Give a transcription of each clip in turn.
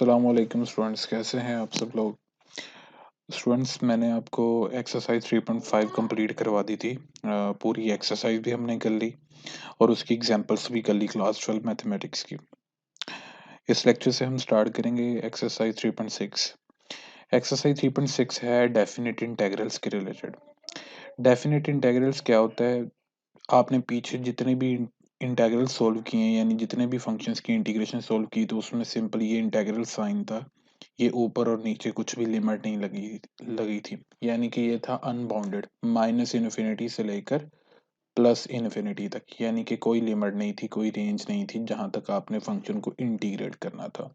अस्सलामुअलैकुम स्टूडेंट्स, कैसे हैं आप सब लोग। स्टूडेंट्स, मैंने आपको एक्सरसाइज 3.5 कंप्लीट करवा दी थी। पूरी एक्सरसाइज भी हमने कर ली और उसकी एग्जांपल्स भी कर ली क्लास 12 मैथमेटिक्स की। इस लेक्चर से हम स्टार्ट करेंगे एक्सरसाइज 3.6। एक्सरसाइज 3.6 है डेफिनेट इंटेग्रल्स के रिलेटेड। डेफिनेट इंटेग्रल्स क्या होता है? आपने पीछे जितने भी इंटेग्रल सोल्व किए हैं, यानी जितने भी फंक्शंस की इंटीग्रेशन सोल्व की, तो उसमें सिंपल ये इंटेग्रल साइन था। ये ऊपर और नीचे कुछ भी लिमिट नहीं लगी लगी थी, यानी कि ये था अनबाउंडेड, माइनस इन्फिनिटी से लेकर प्लस इन्फिनिटी तक, यानी कि कोई लिमिट नहीं थी, कोई रेंज नहीं थी जहां तक आपने फंक्शन को इंटीग्रेट करना था।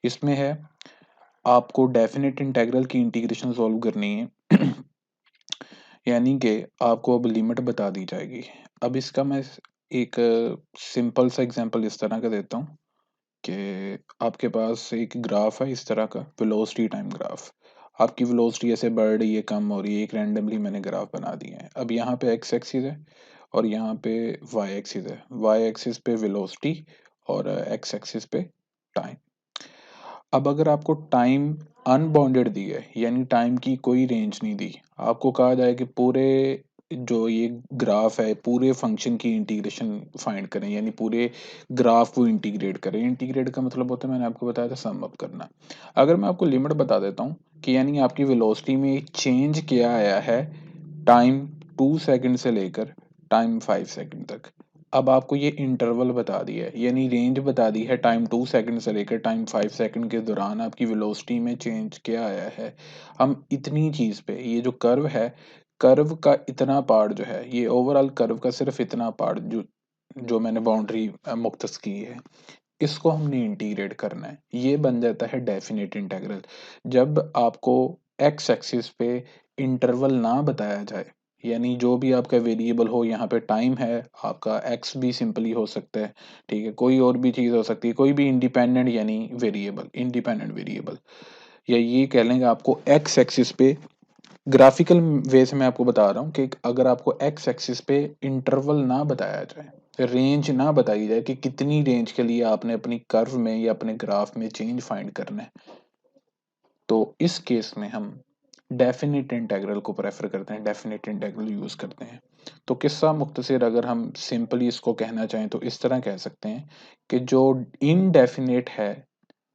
इसमें है आपको डेफिनेट इंटेग्रल की इंटीग्रेशन सॉल्व करनी है। यानी कि आपको अब लिमिट बता दी जाएगी। अब इसका मैं एक सिंपल सा एग्जांपल इस तरह का देता हूँ कि आपके पास एक ग्राफ है इस तरह का, वेलोसिटी टाइम ग्राफ। आपकी वेलोसिटी ऐसे बढ़ रही है, कम हो रही है, एक रैंडमली मैंने ग्राफ बना दिए हैं। अब यहाँ पे एक्स एक्सिस है और यहाँ पे वाई एक्सिस है। वाई एक्सिस पे वेलोसिटी और एक्स एक्सिस पे टाइम। अब अगर आपको टाइम अनबाउंडेड दी है, यानी टाइम की कोई रेंज नहीं दी, आपको कहा जाए कि पूरे जो ये ग्राफ है, पूरे फंक्शन की इंटीग्रेशन फाइंड करें, यानी पूरे ग्राफ को इंटीग्रेट करें। इंटीग्रेट का मतलब होता है, मैंने आपको बताया था, सम अप करना। अगर मैं आपको लिमिट बता देता हूँ कि यानी आपकी वेलोसिटी में चेंज क्या आया है टाइम 2 सेकंड से लेकर टाइम 5 सेकंड तक। अब आपको ये इंटरवल बता दिया है, यानी रेंज बता दी है, टाइम 2 सेकंड से लेकर टाइम 5 सेकंड के दौरान आपकी वेलोसिटी में चेंज क्या आया है। हम इतनी चीज पे, ये जो कर्व है, कर्व का इतना पार्ट जो है, ये ओवरऑल कर्व का सिर्फ इतना पार्ट जो जो मैंने बाउंड्री मुख्तस की है, इसको हमने इंटीग्रेट करना है। ये बन जाता है डेफिनेट इंटीग्रल। जब आपको एक्स एक्सिस पे इंटरवल ना बताया जाए, यानी जो भी आपका वेरिएबल हो, यहाँ पे टाइम है, आपका एक्स भी सिंपली हो सकता है, ठीक है, कोई और भी चीज हो सकती है, कोई भी इंडिपेंडेंट यानी वेरिएबल, इंडिपेंडेंट वेरिएबल, या ये कह लेंगे आपको एक्स एक्सिस पे। ग्राफिकल वे से मैं आपको बता रहा हूँ कि अगर आपको एक्स एक्सिस पे इंटरवल ना बताया जाए, रेंज ना बताई जाए कि कितनी रेंज के लिए आपने अपनी कर्व में या अपने ग्राफ में चेंज फाइंड करना है, तो इस केस में हम डेफिनेट इंटीग्रल को प्रेफर करते हैं, डेफिनेट इंटीग्रल यूज करते हैं। तो किस्सा मुख्तसर अगर हम सिंपली इसको कहना चाहें तो इस तरह कह सकते हैं कि जो इनडेफिनेट है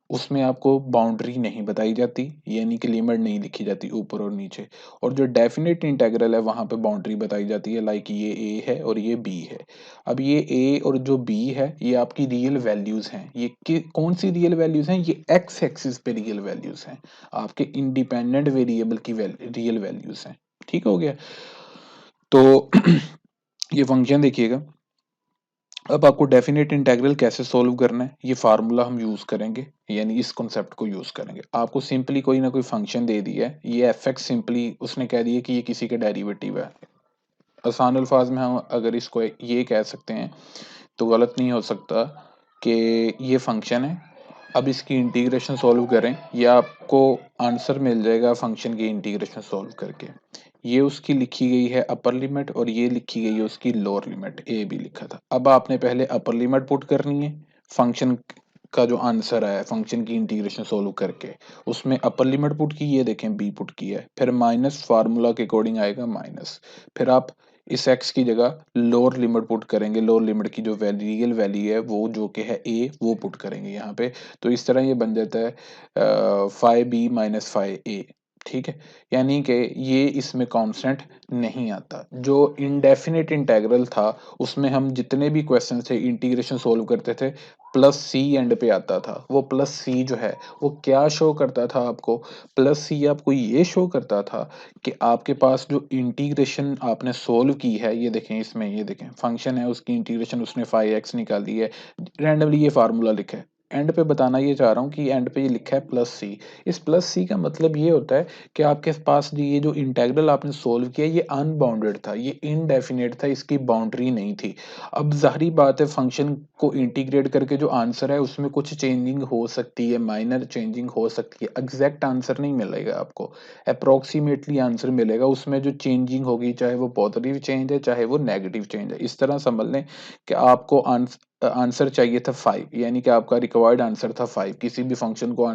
उसमें आपको बाउंड्री नहीं बताई जाती, यानी कि लिमिट नहीं लिखी जाती ऊपर और नीचे। और जो डेफिनेट इंटीग्रल है वहां पे बाउंड्री बताई जाती है, लाइक ये ए है और ये बी है। अब ये ए और जो बी है, ये आपकी रियल वैल्यूज हैं। ये कौन सी रियल वैल्यूज हैं? ये एक्स एक्सिस पे रियल वैल्यूज हैं, आपके इंडिपेंडेंट वेरिएबल की रियल वैल्यूज हैं। ठीक हो गया? तो ये फंक्शन देखिएगा। अब आपको डेफिनेट इंटीग्रल कैसे सोल्व करना है, ये फार्मूला हम यूज करेंगे, यानी इस कॉन्सेप्ट को यूज करेंगे। आपको सिंपली कोई ना कोई फंक्शन दे दिया है, ये एफ एक्स, सिंपली उसने कह दिया कि ये किसी के डेरिवेटिव है। आसान अल्फाज में हम अगर इसको ये कह सकते हैं तो गलत नहीं हो सकता कि ये फंक्शन है। अब इसकी इंटीग्रेशन सॉल्व करें, या आपको आंसर मिल जाएगा फंक्शन की इंटीग्रेशन सॉल्व करके। ये उसकी लिखी गई है अपर लिमिट और ये लिखी गई है उसकी लोअर लिमिट, ए भी लिखा था। अब आपने पहले अपर लिमिट पुट करनी है, फंक्शन का जो आंसर आया फंक्शन की इंटीग्रेशन सोल्व करके, उसमें अपर लिमिट पुट की, ये देखें बी पुट की है, फिर माइनस फार्मूला के अकॉर्डिंग आएगा माइनस। फिर आप इस एक्स की जगह लोअर लिमिट पुट करेंगे, लोअर लिमिट की जो रियल वैल्यू है वो जो कि है ए, वो पुट करेंगे यहाँ पे। तो इस तरह ये बन जाता है 5b-5a। ठीक है, यानी कि ये इसमें कांस्टेंट नहीं आता। जो इनडेफिनेट इंटीग्रल था उसमें हम जितने भी क्वेश्चन थे इंटीग्रेशन सोल्व करते थे, प्लस सी एंड पे आता था। वो प्लस सी जो है वो क्या शो करता था आपको? प्लस सी आपको ये शो करता था कि आपके पास जो इंटीग्रेशन आपने सोल्व की है, ये देखें, इसमें ये देखें फंक्शन है, उसकी इंटीग्रेशन उसने 5x निकाल दी है, रैंडमली ये फार्मूला लिखा है। एंड पे बताना ये चाह रहा हूँ कि एंड पे ये लिखा है प्लस सी। इस प्लस सी का मतलब ये होता है कि आपके पास ये जो इंटीग्रल आपने सोल्व किया ये अनबाउंडेड था, ये इनडेफिनेट था, इसकी बाउंड्री नहीं थी। अब जाहिर बात है फंक्शन को इंटीग्रेट करके जो आंसर है उसमें कुछ चेंजिंग हो सकती है, माइनर चेंजिंग हो सकती है, एग्जैक्ट आंसर नहीं मिलेगा आपको, अप्रोक्सीमेटली आंसर मिलेगा। उसमें जो चेंजिंग होगी, चाहे वो पॉजिटिव चेंज है चाहे वो नेगेटिव चेंज है, इस तरह समझ लें कि आपको आंसर चाहिए था 5, यानी कि आपका रिक्वायर्ड आंसर था 5। किसी भी फंक्शन को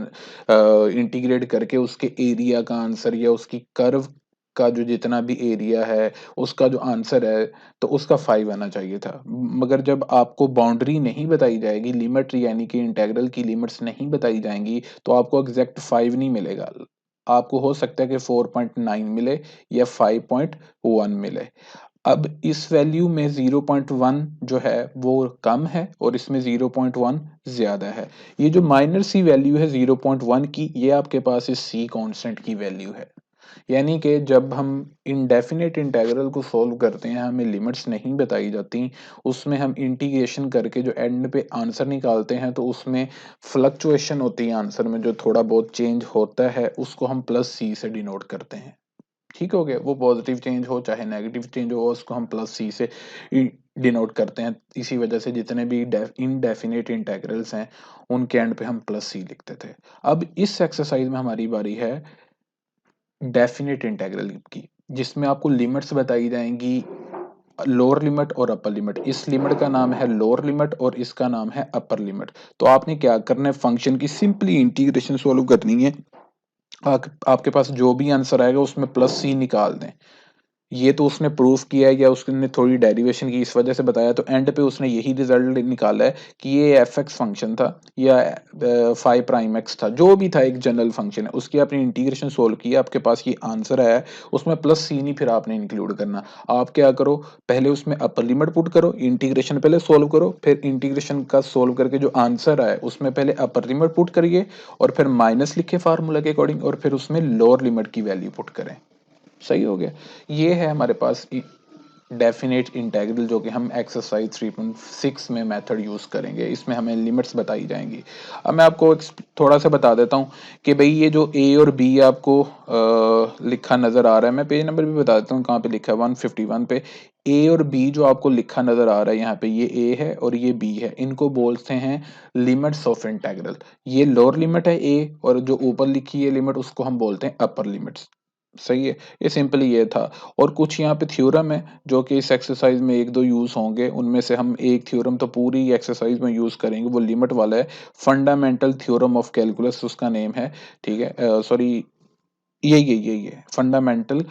इंटीग्रेट करके उसके एरिया का आंसर या उसकी कर्व का जो जितना भी एरिया है उसका जो आंसर है तो उसका 5 आना चाहिए था। मगर जब आपको बाउंड्री नहीं बताई जाएगी, लिमिट यानी कि इंटेग्रल की लिमिट्स नहीं बताई जाएंगी, तो आपको एग्जैक्ट 5 नहीं मिलेगा। आपको हो सकता है कि 4.9 मिले या 5.1 मिले। अब इस वैल्यू में 0.1 जो है वो कम है और इसमें 0.1 ज्यादा है। ये जो माइनर सी वैल्यू है 0.1 की, ये आपके पास इस सी कांस्टेंट की वैल्यू है। यानी कि जब हम इनडेफिनेट इंटीग्रल को सॉल्व करते हैं, हमें लिमिट्स नहीं बताई जाती, उसमें हम इंटीग्रेशन करके जो एंड पे आंसर निकालते हैं तो उसमें फ्लक्चुएशन होती है आंसर में, जो थोड़ा बहुत चेंज होता है उसको हम प्लस सी से डिनोट करते हैं। ठीक हो गया, वो पॉजिटिव चेंज हो चाहे नेगेटिव चेंज हो उसको हम प्लस सी से डिनोट करते हैं। इसी वजह से जितने भी इनडेफिनेट इंटीग्रल्स हैं उनके एंड पे हम प्लस सी लिखते थे। अब इस एक्सरसाइज में हमारी बारी है डेफिनेट इंटीग्रल की, जिसमें आपको लिमिट्स बताई जाएंगी, लोअर लिमिट और अपर लिमिट। इस लिमिट का नाम है लोअर लिमिट और इसका नाम है अपर लिमिट। तो आपने क्या करना है, फंक्शन की सिंपली इंटीग्रेशन सॉल्व करनी है। आपके पास जो भी आंसर आएगा उसमें प्लस सी निकाल दें। ये तो उसने प्रूफ किया है या उसने थोड़ी डेरिवेशन की इस वजह से बताया, तो एंड पे उसने यही रिजल्ट निकाला है कि ये एफ एक्स फंक्शन था या 5 प्राइम एक्स था, जो भी था एक जनरल फंक्शन है, उसकी आपने इंटीग्रेशन सोल्व किया, आपके पास ये आंसर आया है। उसमें प्लस सी नहीं फिर आपने इंक्लूड करना। आप क्या करो, पहले उसमें अपर लिमिट पुट करो, इंटीग्रेशन पहले सोल्व करो, फिर इंटीग्रेशन का सोल्व करके जो आंसर आए उसमें पहले अपर लिमिट पुट करिए और फिर माइनस लिखे फार्मूला के अकॉर्डिंग और फिर उसमें लोअर लिमिट की वैल्यू पुट करें। सही हो गया। ये है हमारे पास डेफिनेट इंटीग्रल, जो कि हम एक्सरसाइज 3.6 में मेथड यूज करेंगे। इसमें हमें लिमिट्स बताई जाएंगी। अब मैं आपको थोड़ा सा बता देता हूँ कि भाई ये जो ए और बी आपको लिखा नजर आ रहा है, मैं पेज नंबर भी बता देता हूँ कहाँ पे लिखा है, 151 पे। ए और बी जो आपको लिखा नजर आ रहा है यहाँ पे, ये ए है और ये बी है, इनको बोलते हैं लिमिट्स ऑफ इंटीग्रल। ये लोअर लिमिट है ए, और जो ऊपर लिखी है लिमिट उसको हम बोलते हैं अपर लिमिट्स। सही है, ये सिंपली ये था। और कुछ यहाँ पे थ्योरम है जो कि इस एक्सरसाइज में एक दो यूज होंगे, उनमें से हम एक थ्योरम तो पूरी एक्सरसाइज में यूज करेंगे, वो लिमिट वाला है। फंडामेंटल थ्योरम ऑफ कैलकुलस उसका नेम है। ठीक है, सॉरी, यही है फंडामेंटल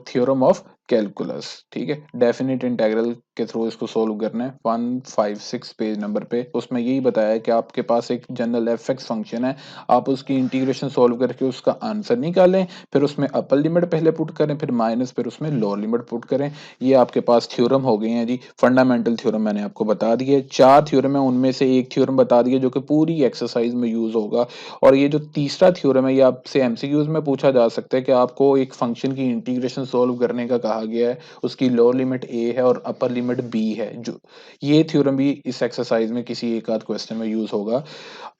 थ्योरम ऑफ कैलकुलस। ठीक है, डेफिनेट इंटीग्रल के थ्रू इसको सोल्व करना है। 156 पेज नंबर पे उसमें यही बताया है कि आपके पास एक जनरल एफ एक्स फंक्शन है, आप उसकी इंटीग्रेशन सोल्व करके उसका आंसर निकालें, फिर उसमें अपर लिमिट पहले पुट करें, फिर माइनस, फिर उसमें लोअर लिमिट पुट करें। ये आपके पास थ्योरम हो गए हैं जी। फंडामेंटल थ्योरम मैंने आपको बता दिए, 4 थ्योरम है, उनमें से एक थ्योरम बता दिया जो कि पूरी एक्सरसाइज में यूज होगा। और ये जो तीसरा थ्योरम है, ये आपसे एमसीक्यूज में पूछा जा सकता है कि आपको एक फंक्शन की इंटीग्रेशन सोल्व करने का कहा गया है, उसकी लोअर लिमिट ए है और अपर लिमिट बी है। जो ये थ्योरम भी इस एक्सरसाइज में किसी एक आध क्वेश्चन में यूज होगा।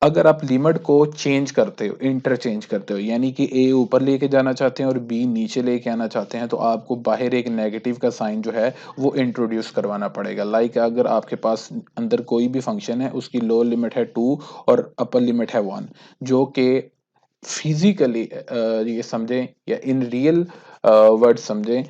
अगर आप लिमिट को चेंज करते हो, इंटरचेंज करते हो, यानी कि ए ऊपर लेके जाना चाहते हैं और बी नीचे लेके आना चाहते हैं, तो आपको बाहर एक नेगेटिव का साइन जो है वो इंट्रोड्यूस करवाना पड़ेगा। लाइक अगर आपके पास अंदर कोई भी फंक्शन है, उसकी लोअर लिमिट है 2 और अपर लिमिट है 1, जो कि फिजिकली ये समझें या इन रियल वर्ड समझें,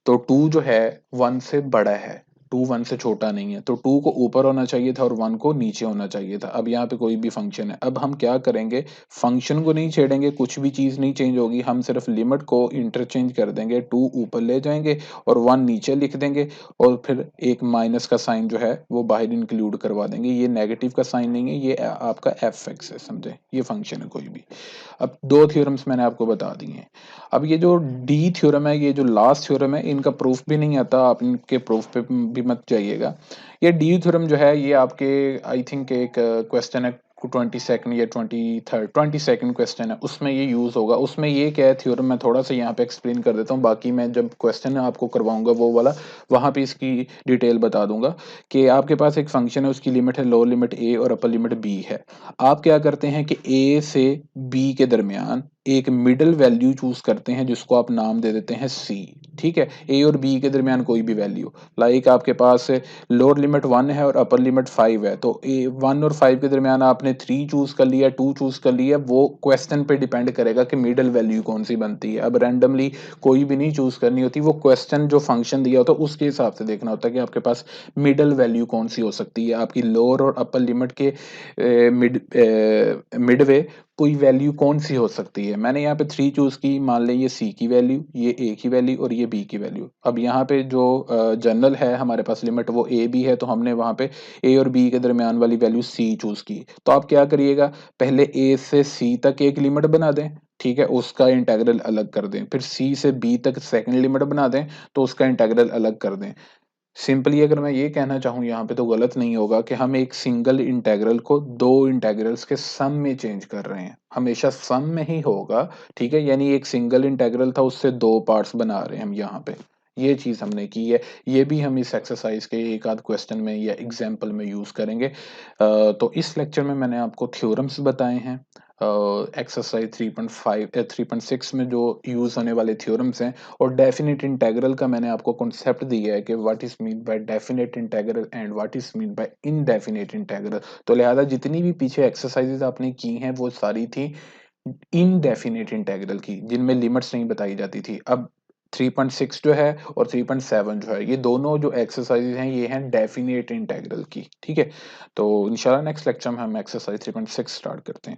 तो 2 जो है 1 से बड़ा है, 2 1 से छोटा नहीं है, तो 2 को ऊपर होना चाहिए था और 1 को नीचे होना चाहिए था। अब यहाँ पे कोई भी फंक्शन है, अब हम क्या करेंगे, फंक्शन को नहीं छेड़ेंगे, कुछ भी चीज नहीं चेंज होगी, हम सिर्फ लिमिट को इंटरचेंज कर देंगे, 2 ऊपर ले जाएंगे और 1 नीचे लिख देंगे, और फिर एक माइनस का साइन जो है वो बाहर इंक्लूड करवा देंगे। ये नेगेटिव का साइन नहीं है, ये आपका एफ एक्स है, समझे, ये फंक्शन है कोई भी। अब 2 थ्योरम्स मैंने आपको बता दिए हैं। अब ये जो डी थ्योरम है, ये जो लास्ट थ्योरम है, इनका प्रूफ भी नहीं आता, आप इनके प्रूफ पे भी मत जाइएगा। ये डी थ्योरम जो है ये आपके आई थिंक एक क्वेश्चन है 22nd या 22nd क्वेश्चन है, उसमें ये यूज होगा। उसमें ये क्या है थ्योरम, मैं थोड़ा सा यहाँ पे एक्सप्लेन कर देता हूँ, बाकी मैं जब क्वेश्चन आपको करवाऊंगा वो वाला, वहां पे इसकी डिटेल बता दूंगा। कि आपके पास एक फंक्शन है, उसकी लिमिट है लोअर लिमिट ए और अपर लिमिट बी है। आप क्या करते हैं कि ए से बी के दरमियान एक मिडल वैल्यू चूज करते हैं जिसको आप नाम दे देते हैं सी। ठीक है, ए और बी के दरमियान कोई भी वैल्यू, लाइक आपके पास लोअर लिमिट 1 है और अपर लिमिट 5 है, तो ए 1 और 5 के दरमियान आपने 3 चूज कर लिया, 2 चूज कर लिया, वो क्वेश्चन पे डिपेंड करेगा कि मिडल वैल्यू कौन सी बनती है। अब रैंडमली कोई भी नहीं चूज करनी होती, वो क्वेश्चन जो फंक्शन दिया होता है उसके हिसाब से देखना होता है कि आपके पास मिडल वैल्यू कौन सी हो सकती है, आपकी लोअर और अपर लिमिट के मिडवे कोई वैल्यू कौन सी हो सकती है। मैंने यहाँ पे 3 चूज की, मान लें ये सी की वैल्यू, ये ए की वैल्यू और ये बी की वैल्यू। अब यहाँ पे जो जनरल है हमारे पास लिमिट वो ए बी है, तो हमने वहाँ पे ए और बी के दरमियान वाली वैल्यू सी चूज की। तो आप क्या करिएगा, पहले ए से सी तक एक लिमिट बना दें, ठीक है, उसका इंटेग्रल अलग कर दें, फिर सी से बी तक सेकंड लिमिट बना दें तो उसका इंटेग्रल अलग कर दें। सिंपली अगर मैं ये कहना चाहूँ यहाँ पे तो गलत नहीं होगा कि हम एक सिंगल इंटेग्रल को दो इंटेग्रल्स के सम में चेंज कर रहे हैं, हमेशा सम में ही होगा। ठीक है, यानी एक सिंगल इंटेग्रल था उससे दो पार्ट्स बना रहे हैं हम यहाँ पे, ये चीज हमने की है। ये भी हम इस एक्सरसाइज के एक आध क्वेश्चन में या एग्जाम्पल में यूज करेंगे। तो इस लेक्चर में मैंने आपको थ्योरम्स बताए हैं, एक्सरसाइज 3.5 3.6 में जो यूज होने वाले थ्योरम्स हैं, और डेफिनेट इंटेग्रल का मैंने आपको कॉन्सेप्ट दिया है कि what is mean by definite integral and what is mean by indefinite integral. तो लिहाजा जितनी भी पीछे एक्सरसाइजेज आपने की हैं वो सारी थी इनडेफिनेट इंटेग्रल की, जिनमें लिमिट्स नहीं बताई जाती थी। अब 3.6 जो है और 3.7 जो है, ये दोनों जो एक्सरसाइजेज हैं ये हैं डेफिनेट इंटेग्रल की। ठीक है, तो इंशाल्लाह नेक्स्ट लेक्चर में हम एक्सरसाइज 3.6 स्टार्ट करते हैं।